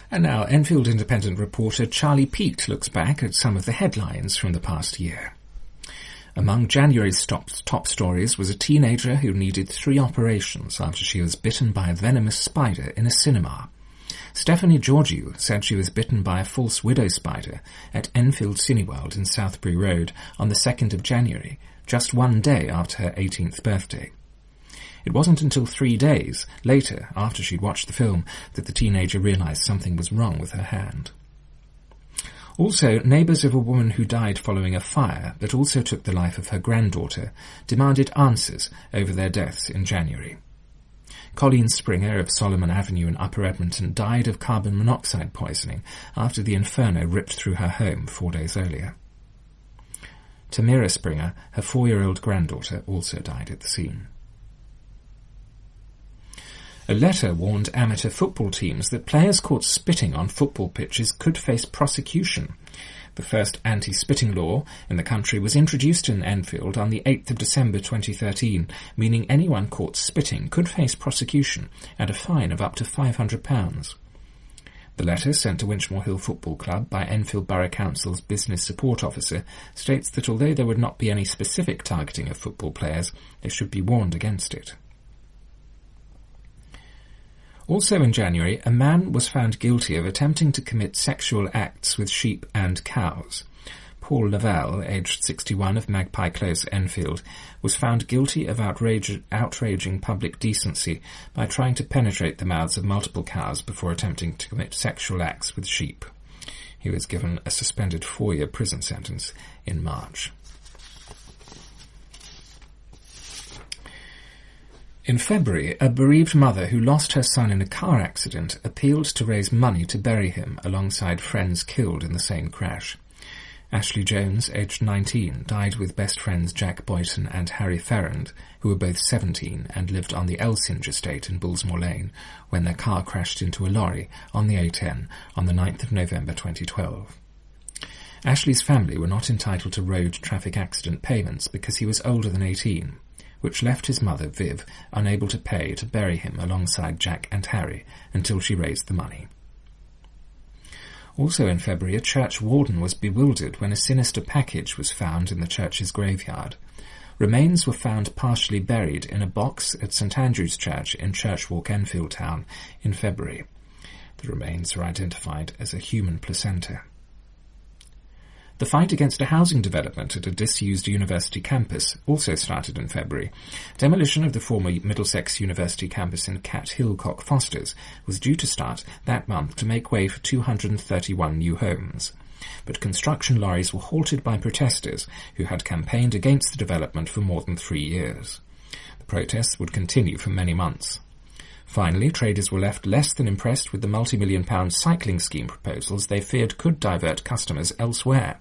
And now, Enfield Independent reporter Charlie Peake looks back at some of the headlines from the past year. Among January's top stories was a teenager who needed 3 operations after she was bitten by a venomous spider in a cinema. Stephanie Georgiou said she was bitten by a false widow spider at Enfield Cineworld in Southbury Road on the 2nd of January, just one day after her 18th birthday. It wasn't until 3 days later, after she'd watched the film, that the teenager realised something was wrong with her hand. Also, neighbours of a woman who died following a fire but also took the life of her granddaughter demanded answers over their deaths in January. Colleen Springer of Solomon Avenue in Upper Edmonton died of carbon monoxide poisoning after the inferno ripped through her home 4 days earlier. Tamira Springer, her 4-year-old granddaughter, also died at the scene. A letter warned amateur football teams that players caught spitting on football pitches could face prosecution. The first anti-spitting law in the country was introduced in Enfield on the 8th of December 2013, meaning anyone caught spitting could face prosecution and a fine of up to £500. The letter, sent to Winchmore Hill Football Club by Enfield Borough Council's Business Support Officer, states that although there would not be any specific targeting of football players, they should be warned against it. Also in January, a man was found guilty of attempting to commit sexual acts with sheep and cows. Paul Lavelle, aged 61 of Magpie Close, Enfield, was found guilty of outraging public decency by trying to penetrate the mouths of multiple cows before attempting to commit sexual acts with sheep. He was given a suspended 4-year prison sentence in March. In February, a bereaved mother who lost her son in a car accident appealed to raise money to bury him alongside friends killed in the same crash. Ashley Jones, aged 19, died with best friends Jack Boyton and Harry Ferrand, who were both 17 and lived on the Elsinge estate in Bullsmore Lane, when their car crashed into a lorry on the A10 on the 9th of November 2012. Ashley's family were not entitled to road traffic accident payments because he was older than 18, which left his mother, Viv, unable to pay to bury him alongside Jack and Harry until she raised the money. Also in February, a church warden was bewildered when a sinister package was found in the church's graveyard. Remains were found partially buried in a box at St Andrew's Church in Churchwalk, Enfield Town, in February. The remains were identified as a human placenta. The fight against a housing development at a disused university campus also started in February. Demolition of the former Middlesex University campus in Cat Hill, Cockfosters, was due to start that month to make way for 231 new homes. But construction lorries were halted by protesters who had campaigned against the development for more than 3 years. The protests would continue for many months. Finally, traders were left less than impressed with the multi-million-pound cycling scheme proposals they feared could divert customers elsewhere.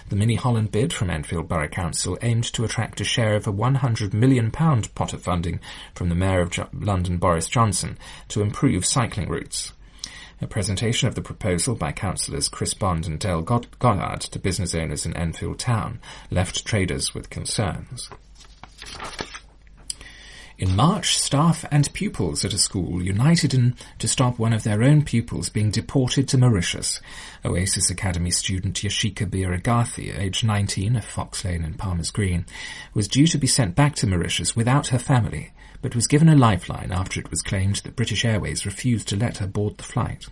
The Mini Holland bid from Enfield Borough Council aimed to attract a share of a £100 million pot of funding from the Mayor of London, Boris Johnson, to improve cycling routes. A presentation of the proposal by councillors Chris Bond and Dale Goddard to business owners in Enfield Town left traders with concerns. In March, staff and pupils at a school united to stop one of their own pupils being deported to Mauritius. Oasis Academy student Yashika Biragathi, aged 19, of Fox Lane in Palmer's Green, was due to be sent back to Mauritius without her family, but was given a lifeline after it was claimed that British Airways refused to let her board the flight.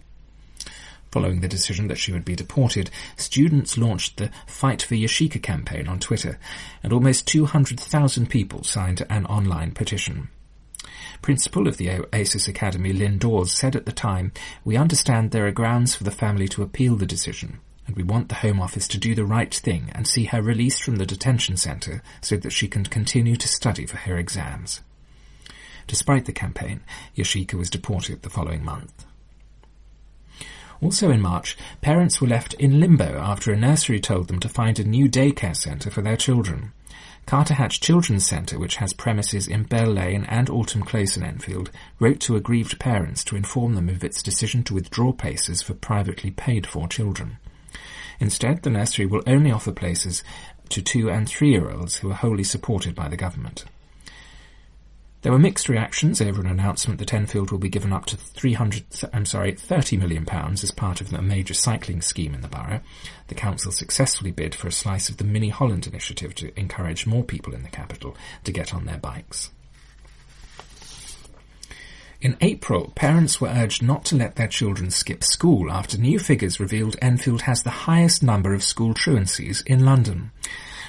Following the decision that she would be deported, students launched the Fight for Yashika campaign on Twitter, and almost 200,000 people signed an online petition. Principal of the Oasis Academy, Lynn Dawes, said at the time, "We understand there are grounds for the family to appeal the decision, and we want the Home Office to do the right thing and see her released from the detention centre so that she can continue to study for her exams." Despite the campaign, Yashika was deported the following month. Also in March, parents were left in limbo after a nursery told them to find a new daycare centre for their children. Carter Hatch Children's Centre, which has premises in Bell Lane and Autumn Close in Enfield, wrote to aggrieved parents to inform them of its decision to withdraw places for privately paid-for children. Instead, the nursery will only offer places to 2- and 3-year-olds who are wholly supported by the government. There were mixed reactions over an announcement that Enfield will be given up to £30 million as part of a major cycling scheme in the borough. The council successfully bid for a slice of the Mini Holland initiative to encourage more people in the capital to get on their bikes. In April, parents were urged not to let their children skip school after new figures revealed Enfield has the highest number of school truancies in London.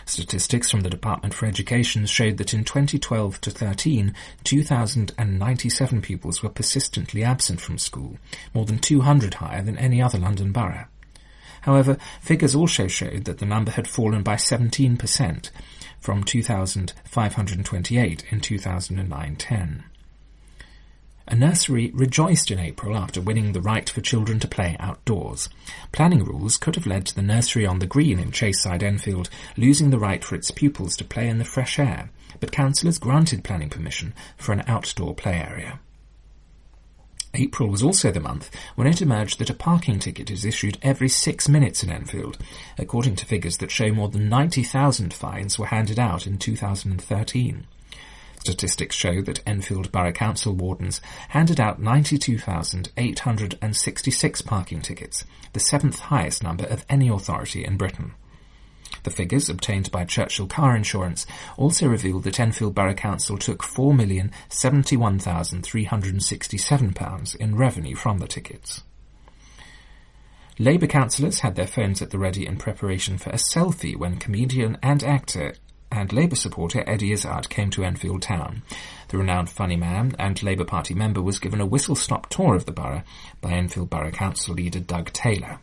Statistics from the Department for Education showed that in 2012 to 13, 2,097 pupils were persistently absent from school, more than 200 higher than any other London borough. However, figures also showed that the number had fallen by 17%, from 2,528 in 2009-10. A nursery rejoiced in April after winning the right for children to play outdoors. Planning rules could have led to the nursery on the Green in Chaseside, Enfield, losing the right for its pupils to play in the fresh air, but councillors granted planning permission for an outdoor play area. April was also the month when it emerged that a parking ticket is issued every 6 minutes in Enfield, according to figures that show more than 90,000 fines were handed out in 2013. Statistics show that Enfield Borough Council wardens handed out 92,866 parking tickets, the seventh highest number of any authority in Britain. The figures obtained by Churchill Car Insurance also revealed that Enfield Borough Council took £4,071,367 in revenue from the tickets. Labour councillors had their phones at the ready in preparation for a selfie when comedian and actor and Labour supporter Eddie Izzard came to Enfield town. The renowned funny man and Labour Party member was given a whistle-stop tour of the borough by Enfield Borough Council leader Doug Taylor.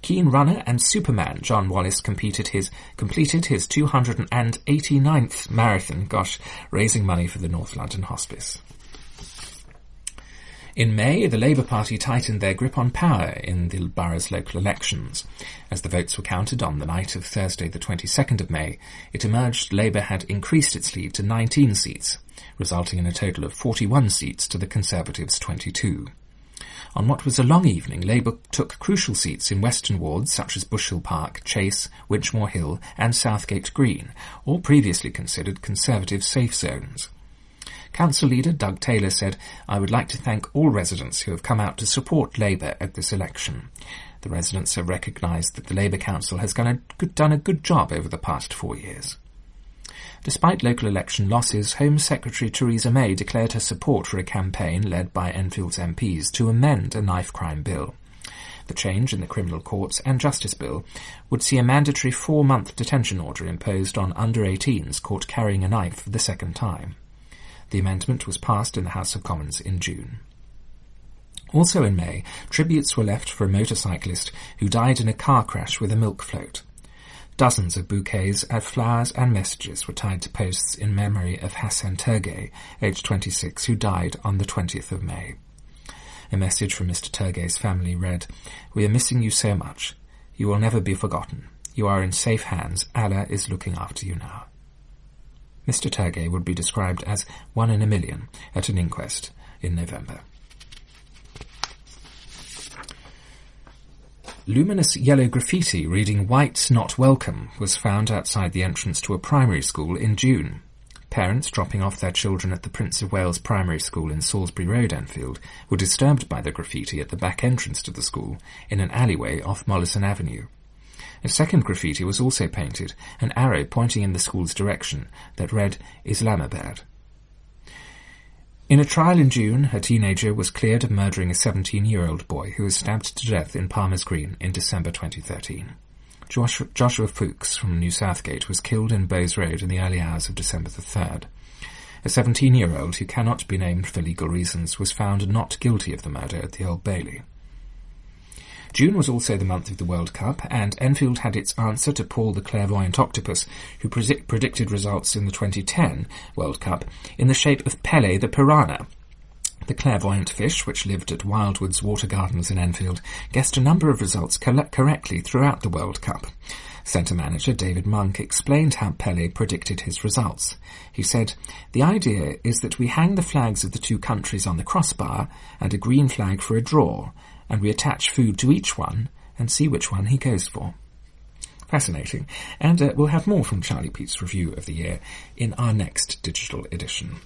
Keen runner and Superman John Wallace completed his 289th marathon, raising money for the North London Hospice. In May, the Labour Party tightened their grip on power in the borough's local elections. As the votes were counted on the night of Thursday the 22nd of May, it emerged Labour had increased its lead to 19 seats, resulting in a total of 41 seats to the Conservatives' 22. On what was a long evening, Labour took crucial seats in western wards such as Bush Hill Park, Chase, Winchmore Hill and Southgate Green, all previously considered Conservative safe zones. Council leader Doug Taylor said, "I would like to thank all residents who have come out to support Labour at this election. The residents have recognised that the Labour Council has done a good job over the past 4 years." Despite local election losses, Home Secretary Theresa May declared her support for a campaign led by Enfield's MPs to amend a knife crime bill. The change in the Criminal Courts and Justice Bill would see a mandatory 4-month detention order imposed on under-18s caught carrying a knife for the second time. The amendment was passed in the House of Commons in June. Also in May, tributes were left for a motorcyclist who died in a car crash with a milk float. Dozens of bouquets of flowers and messages were tied to posts in memory of Hassan Turgay, aged 26, who died on the 20th of May. A message from Mr. Turgay's family read, "We are missing you so much. You will never be forgotten. You are in safe hands. Allah is looking after you now." Mr. Turgay would be described as 1 in a million at an inquest in November. Luminous yellow graffiti reading "Whites Not Welcome" was found outside the entrance to a primary school in June. Parents dropping off their children at the Prince of Wales Primary School in Salisbury Road, Enfield, were disturbed by the graffiti at the back entrance to the school in an alleyway off Mollison Avenue. A second graffiti was also painted, an arrow pointing in the school's direction, that read Islamabad. In a trial in June, a teenager was cleared of murdering a 17-year-old boy who was stabbed to death in Palmer's Green in December 2013. Joshua Fuchs from New Southgate was killed in Bowes Road in the early hours of December the 3rd. A 17-year-old who cannot be named for legal reasons was found not guilty of the murder at the Old Bailey. June was also the month of the World Cup, and Enfield had its answer to Paul the Clairvoyant Octopus, who predicted results in the 2010 World Cup in the shape of Pele the Piranha. The clairvoyant fish, which lived at Wildwood's Water Gardens in Enfield, guessed a number of results correctly throughout the World Cup. Centre manager David Monk explained how Pele predicted his results. He said, "The idea is that we hang the flags of the two countries on the crossbar and a green flag for a draw, and we attach food to each one and see which one he goes for." Fascinating. And we'll have more from Charlie Pete's review of the year in our next digital edition.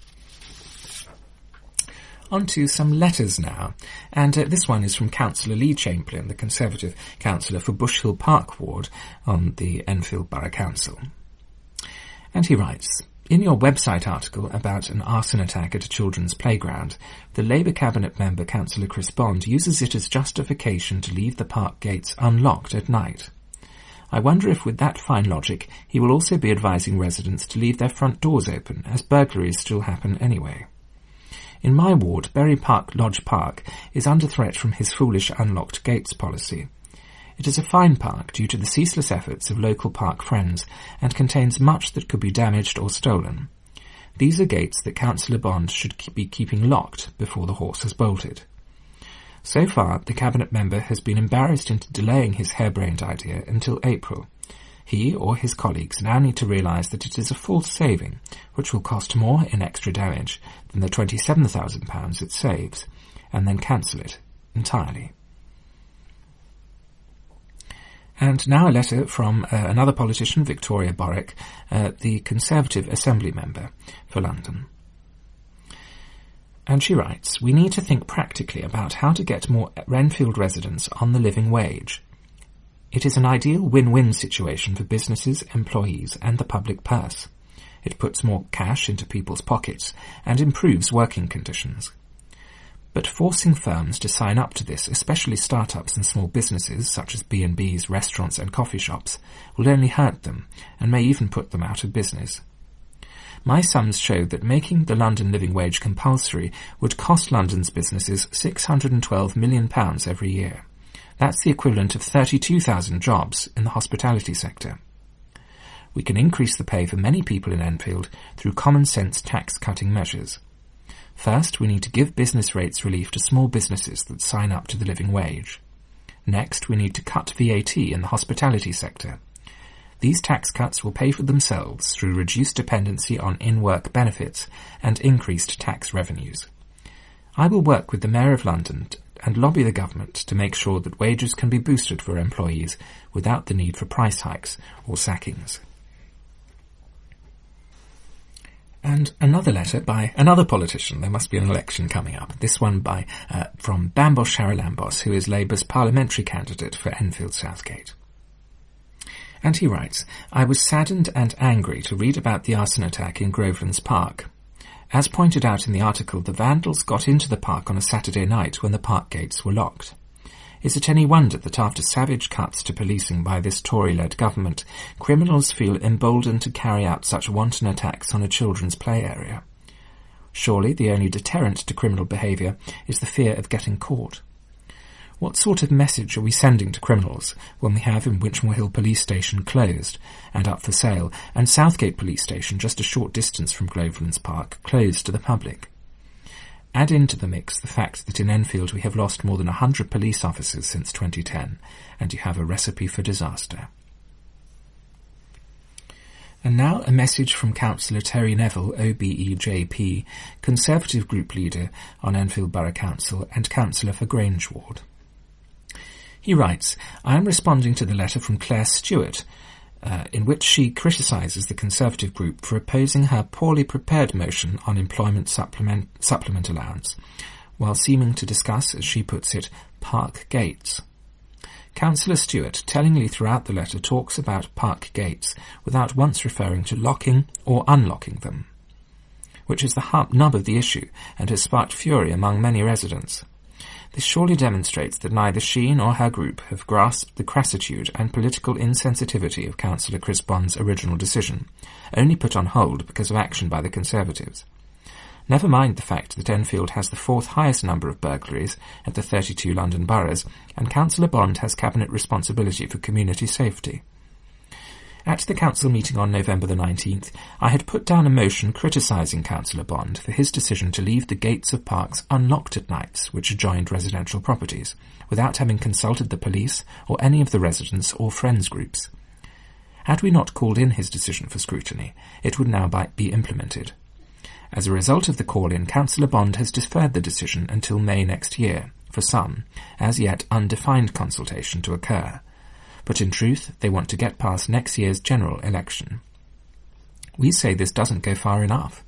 On to some letters now, and this one is from Councillor Lee Chamberlain, the Conservative councillor for Bush Hill Park Ward on the Enfield Borough Council. And he writes, "In your website article about an arson attack at a children's playground, the Labour Cabinet member Councillor Chris Bond uses it as justification to leave the park gates unlocked at night. I wonder if with that fine logic he will also be advising residents to leave their front doors open, as burglaries still happen anyway. In my ward, Berry Park Lodge Park is under threat from his foolish unlocked gates policy. It is a fine park due to the ceaseless efforts of local park friends and contains much that could be damaged or stolen. These are gates that Councillor Bond should be keeping locked before the horse has bolted. So far, the Cabinet member has been embarrassed into delaying his harebrained idea until April. He or his colleagues now need to realise that it is a false saving, which will cost more in extra damage than the £27,000 it saves, and then cancel it entirely." And now a letter from another politician, Victoria Borwick, the Conservative Assembly member for London. And she writes, "We need to think practically about how to get more Enfield residents on the living wage. It is an ideal win-win situation for businesses, employees and the public purse. It puts more cash into people's pockets and improves working conditions. But forcing firms to sign up to this, especially start-ups and small businesses such as B&Bs, restaurants and coffee shops, will only hurt them and may even put them out of business. My sums show that making the London living wage compulsory would cost London's businesses £612 million every year. That's the equivalent of 32,000 jobs in the hospitality sector. We can increase the pay for many people in Enfield through common-sense tax-cutting measures. First, we need to give business rates relief to small businesses that sign up to the living wage. Next, we need to cut VAT in the hospitality sector. These tax cuts will pay for themselves through reduced dependency on in-work benefits and increased tax revenues. I will work with the Mayor of London and lobby the government to make sure that wages can be boosted for employees without the need for price hikes or sackings." And another letter by another politician. There must be an election coming up. This one by from Bambos Charalambos, who is Labour's parliamentary candidate for Enfield Southgate. And he writes, "I was saddened and angry to read about the arson attack in Groveland's Park. As pointed out in the article, the vandals got into the park on a Saturday night when the park gates were locked. Is it any wonder that after savage cuts to policing by this Tory-led government, criminals feel emboldened to carry out such wanton attacks on a children's play area? Surely the only deterrent to criminal behaviour is the fear of getting caught. What sort of message are we sending to criminals when we have in Winchmore Hill Police Station closed and up for sale, and Southgate Police Station, just a short distance from Groveland's Park, closed to the public? Add into the mix the fact that in Enfield we have lost more than 100 police officers since 2010, and you have a recipe for disaster." And now a message from Councillor Terry Neville, OBE-JP, Conservative Group Leader on Enfield Borough Council and Councillor for Grange Ward. He writes, "I am responding to the letter from Claire Stewart, in which she criticises the Conservative group for opposing her poorly prepared motion on employment supplement allowance, while seeming to discuss, as she puts it, park gates. Councillor Stewart tellingly throughout the letter talks about park gates without once referring to locking or unlocking them, which is the nub of the issue and has sparked fury among many residents. This surely demonstrates that neither she nor her group have grasped the crassitude and political insensitivity of Councillor Chris Bond's original decision, only put on hold because of action by the Conservatives. Never mind the fact that Enfield has the fourth highest number of burglaries at the 32 London boroughs, and Councillor Bond has cabinet responsibility for community safety. At the council meeting on November the 19th, I had put down a motion criticising Councillor Bond for his decision to leave the gates of parks unlocked at nights which adjoined residential properties, without having consulted the police or any of the residents or friends groups. Had we not called in his decision for scrutiny, it would now be implemented. As a result of the call-in, Councillor Bond has deferred the decision until May next year, for some, as yet undefined consultation to occur. But in truth, they want to get past next year's general election. We say this doesn't go far enough.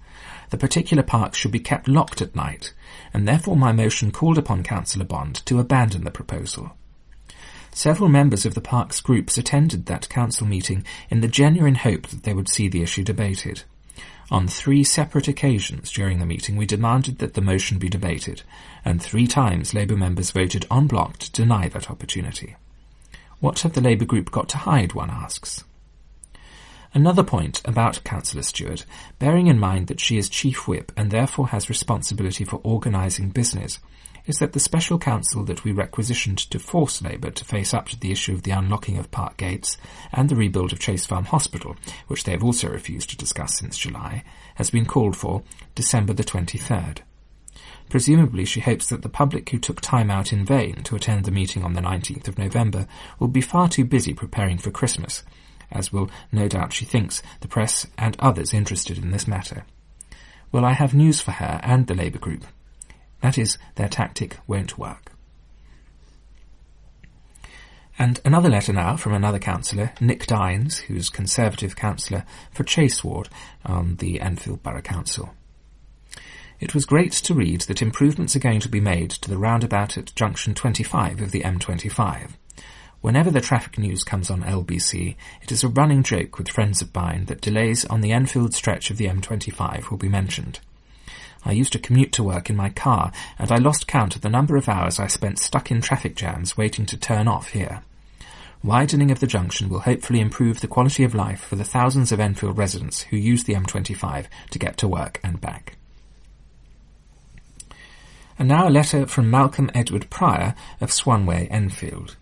the particular parks should be kept locked at night, and therefore my motion called upon Councillor Bond to abandon the proposal. Several members of the parks groups attended that council meeting in the genuine hope that they would see the issue debated. On 3 separate occasions during the meeting we demanded that the motion be debated, and 3 times Labour members voted en bloc to deny that opportunity. What have the Labour group got to hide, one asks. Another point about Councillor Stewart, bearing in mind that she is Chief Whip and therefore has responsibility for organising business, is that the special council that we requisitioned to force Labour to face up to the issue of the unlocking of park gates and the rebuild of Chase Farm Hospital, which they have also refused to discuss since July, has been called for December the 23rd. Presumably she hopes that the public who took time out in vain to attend the meeting on the 19th of November will be far too busy preparing for Christmas, as will, no doubt she thinks, the press and others interested in this matter. Well, I have news for her and the Labour group. That is, their tactic won't work. And another letter now from another councillor, Nick Dines, who's Conservative councillor for Chase Ward on the Enfield Borough Council. It was great to read that improvements are going to be made to the roundabout at junction 25 of the M25. Whenever the traffic news comes on LBC, it is a running joke with friends of mine that delays on the Enfield stretch of the M25 will be mentioned. I used to commute to work in my car, and I lost count of the number of hours I spent stuck in traffic jams waiting to turn off here. Widening of the junction will hopefully improve the quality of life for the thousands of Enfield residents who use the M25 to get to work and back. And now a letter from Malcolm Edward Pryor of Swanway, Enfield.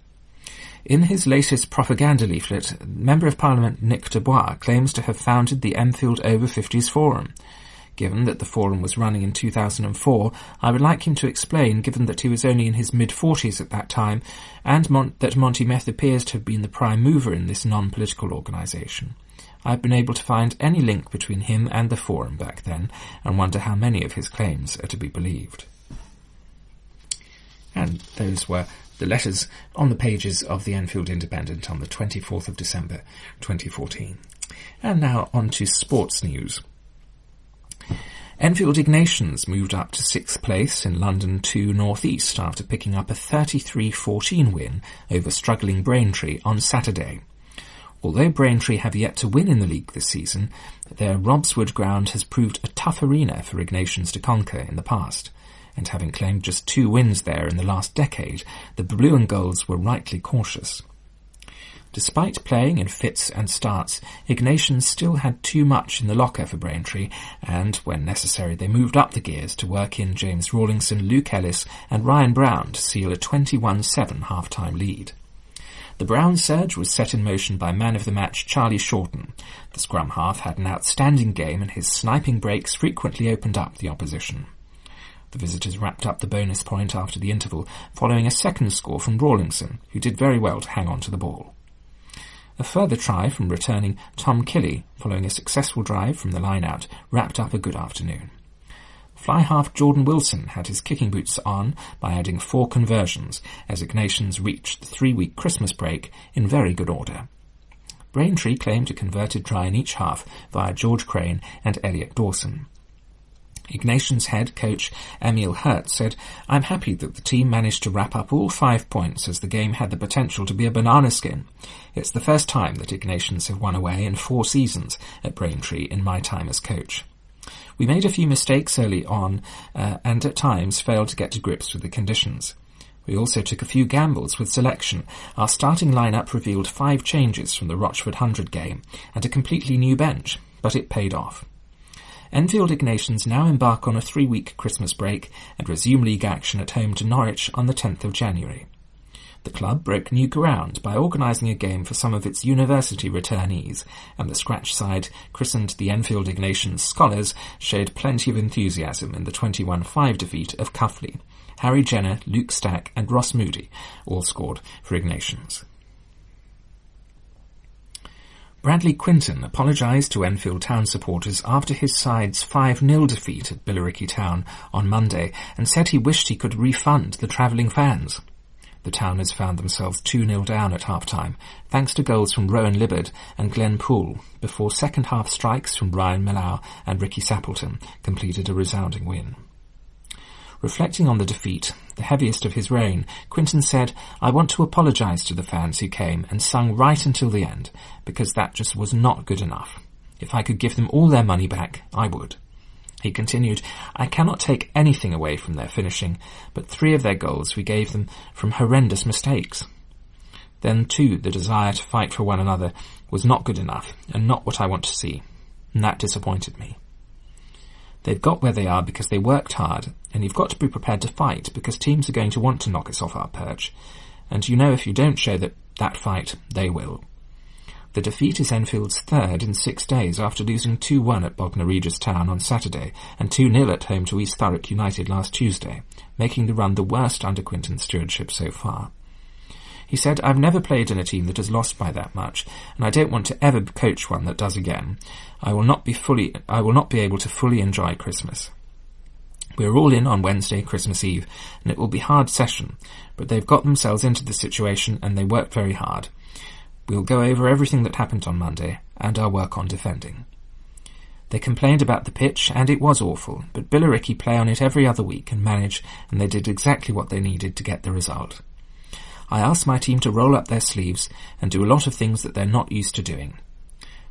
In his latest propaganda leaflet, Member of Parliament Nick Dubois claims to have founded the Enfield Over 50s Forum. Given that the forum was running in 2004, I would like him to explain, given that he was only in his mid-40s at that time, and that Monty Meth appears to have been the prime mover in this non-political organisation. I have been able to find any link between him and the forum back then, and wonder how many of his claims are to be believed. And those were the letters on the pages of the Enfield Independent on the 24th of December 2014. And now on to sports news. Enfield Ignatians moved up to 6th place in London 2 North East after picking up a 33-14 win over struggling Braintree on Saturday. Although Braintree have yet to win in the league this season, their Robswood ground has proved a tough arena for Ignatians to conquer in the past, and having claimed just 2 wins there in the last decade, the Blue and Golds were rightly cautious. Despite playing in fits and starts, Ignatians still had too much in the locker for Braintree, and, when necessary, they moved up the gears to work in James Rawlingson, Luke Ellis and Ryan Brown to seal a 21-7 half-time lead. The Brown surge was set in motion by man of the match Charlie Shorten. The scrum half had an outstanding game and his sniping breaks frequently opened up the opposition. The visitors wrapped up the bonus point after the interval, following a second score from Rawlingson, who did very well to hang on to the ball. A further try from returning Tom Kelly, following a successful drive from the line-out, wrapped up a good afternoon. Fly-half Jordan Wilson had his kicking boots on by adding 4 conversions, as Ignatians reached the 3-week Christmas break in very good order. Braintree claimed a converted try in each half via George Crane and Elliot Dawson. Ignatians head coach Emil Hurt said, "I'm happy that the team managed to wrap up all 5 points as the game had the potential to be a banana skin. It's the first time that Ignatians have won away in 4 seasons at Braintree in my time as coach. We made a few mistakes early on and at times failed to get to grips with the conditions. We also took a few gambles with selection. Our starting lineup revealed 5 changes from the Rochford 100 game and a completely new bench, but it paid off." Enfield Ignatians now embark on a 3-week Christmas break and resume league action at home to Norwich on the 10th of January. The club broke new ground by organising a game for some of its university returnees, and the scratch side, christened the Enfield Ignatians Scholars, showed plenty of enthusiasm in the 21-5 defeat of Cuffley. Harry Jenner, Luke Stack and Ross Moody all scored for Ignatians. Bradley Quinton apologised to Enfield Town supporters after his side's 5-0 defeat at Billericay Town on Monday and said he wished he could refund the travelling fans. the Towners found themselves 2-0 down at half-time, thanks to goals from Rowan Libbard and Glenn Poole, before second-half strikes from Ryan Millau and Ricky Sappleton completed a resounding win. Reflecting on the defeat, the heaviest of his reign, Quinton said, "I want to apologise to the fans who came and sung right until the end, because that just was not good enough. If I could give them all their money back, I would." He continued, "I cannot take anything away from their finishing, but 3 of their goals we gave them from horrendous mistakes. Then, too, the desire to fight for one another was not good enough, and not what I want to see, and that disappointed me. They've got where they are because they worked hard, and you've got to be prepared to fight because teams are going to want to knock us off our perch, and you know if you don't show that fight, they will. The defeat is Enfield's 3rd in 6 days after losing 2-1 at Bognor Regis Town on Saturday and 2-0 at home to East Thurrock United last Tuesday, making the run the worst under Quinton's stewardship so far. He said, "I've never played in a team that has lost by that much, and I don't want to ever coach one that does again. I will not be able to fully enjoy Christmas. We're all in on Wednesday, Christmas Eve, and it will be a hard session, but they've got themselves into the situation and they worked very hard. We'll go over everything that happened on Monday and our work on defending." They complained about the pitch, and it was awful, but Billericay play on it every other week and manage, and they did exactly what they needed to get the result. I asked my team to roll up their sleeves and do a lot of things that they're not used to doing.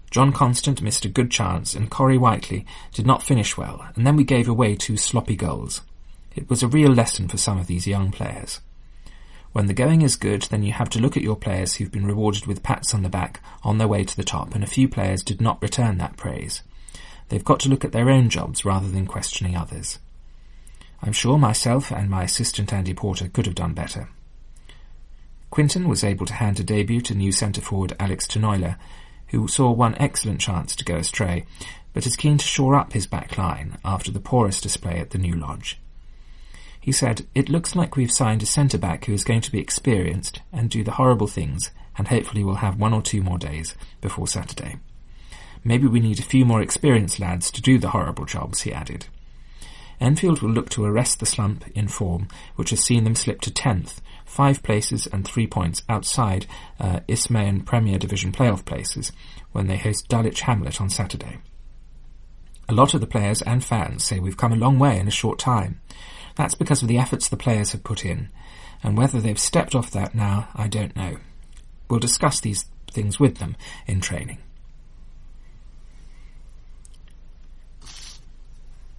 John Constant missed a good chance and Corey Whiteley did not finish well, and then we gave away 2 sloppy goals. It was a real lesson for some of these young players. When the going is good, then you have to look at your players who've been rewarded with pats on the back on their way to the top, and a few players did not return that praise. They've got to look at their own jobs rather than questioning others. I'm sure myself and my assistant Andy Porter could have done better. Quinton was able to hand a debut to new centre-forward Alex Tenoyler, who saw one excellent chance to go astray, but is keen to shore up his back line after the porous display at the new lodge. He said, "It looks like we've signed a centre-back who is going to be experienced and do the horrible things, and hopefully we'll have 1 or 2 more days before Saturday. Maybe we need a few more experienced lads to do the horrible jobs," he added. Enfield will look to arrest the slump in form, which has seen them slip to 10th, 5 places and 3 points outside Isthmian Premier Division playoff places when they host Dulwich Hamlet on Saturday. A lot of the players and fans say we've come a long way in a short time. That's because of the efforts the players have put in, and whether they've stepped off that now, I don't know. We'll discuss these things with them in training.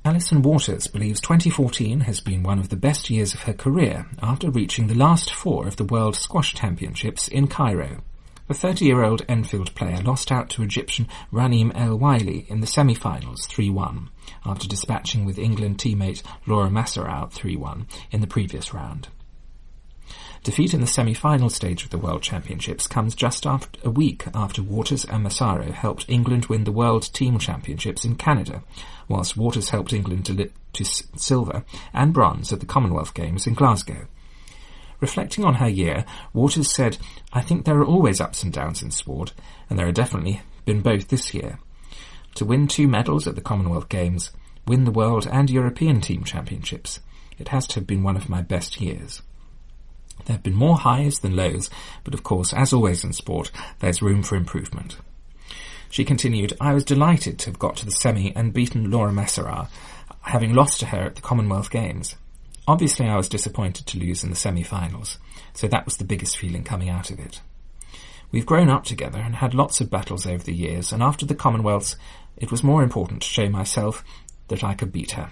Alison Waters believes 2014 has been one of the best years of her career after reaching the last 4 of the World Squash Championships in Cairo. The 30-year-old Enfield player lost out to Egyptian Ranim El Waili in the semi-finals 3-1, after dispatching with England teammate Laura Massarow 3-1 in the previous round. Defeat in the semi-final stage of the World Championships comes just after a week after Waters and Massaro helped England win the World Team Championships in Canada, whilst Waters helped England to silver and bronze at the Commonwealth Games in Glasgow. Reflecting on her year, Waters said, "I think there are always ups and downs in sport, and there have definitely been both this year. To win 2 medals at the Commonwealth Games, win the World and European Team Championships, it has to have been one of my best years. There have been more highs than lows, but of course, as always in sport, there's room for improvement." She continued, "I was delighted to have got to the semi and beaten Laura Massarow, having lost to her at the Commonwealth Games. Obviously I was disappointed to lose in the semi-finals, so that was the biggest feeling coming out of it. We've grown up together and had lots of battles over the years, and after the Commonwealths, it was more important to show myself that I could beat her."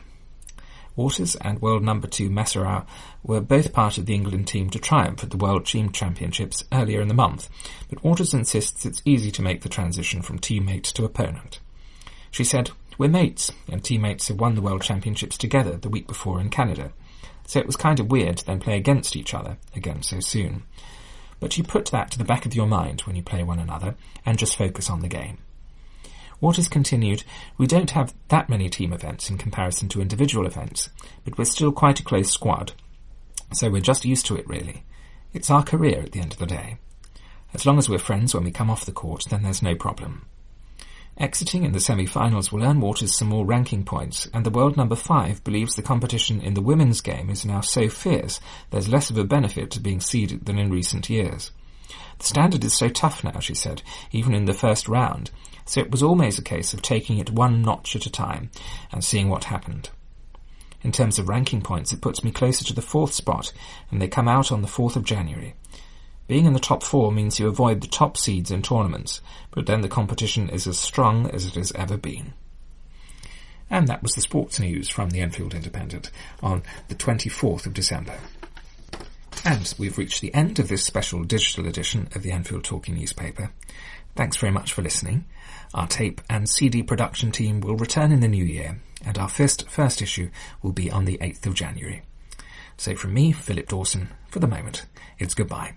Waters and world number 2 Massarow were both part of the England team to triumph at the World Team Championships earlier in the month, but Waters insists it's easy to make the transition from teammate to opponent. She said, "We're mates, and teammates have won the World Championships together the week before in Canada, so it was kind of weird to then play against each other again so soon. But you put that to the back of your mind when you play one another and just focus on the game." Waters continued, "We don't have that many team events in comparison to individual events, but we're still quite a close squad, so we're just used to it really. It's our career at the end of the day. As long as we're friends when we come off the court, then there's no problem." Exiting in the semi-finals will earn Waters some more ranking points, and the world number 5 believes the competition in the women's game is now so fierce there's less of a benefit to being seeded than in recent years. The standard is so tough now, she said, even in the first round, so it was always a case of taking it one notch at a time and seeing what happened. In terms of ranking points, it puts me closer to the 4th spot, and they come out on the 4th of January. Being in the top 4 means you avoid the top seeds in tournaments, but then the competition is as strong as it has ever been. And that was the sports news from the Enfield Independent on the 24th of December. And we've reached the end of this special digital edition of the Enfield Talking newspaper. Thanks very much for listening. Our tape and CD production team will return in the new year, and our first issue will be on the 8th of January. So from me, Philip Dawson, for the moment, it's goodbye.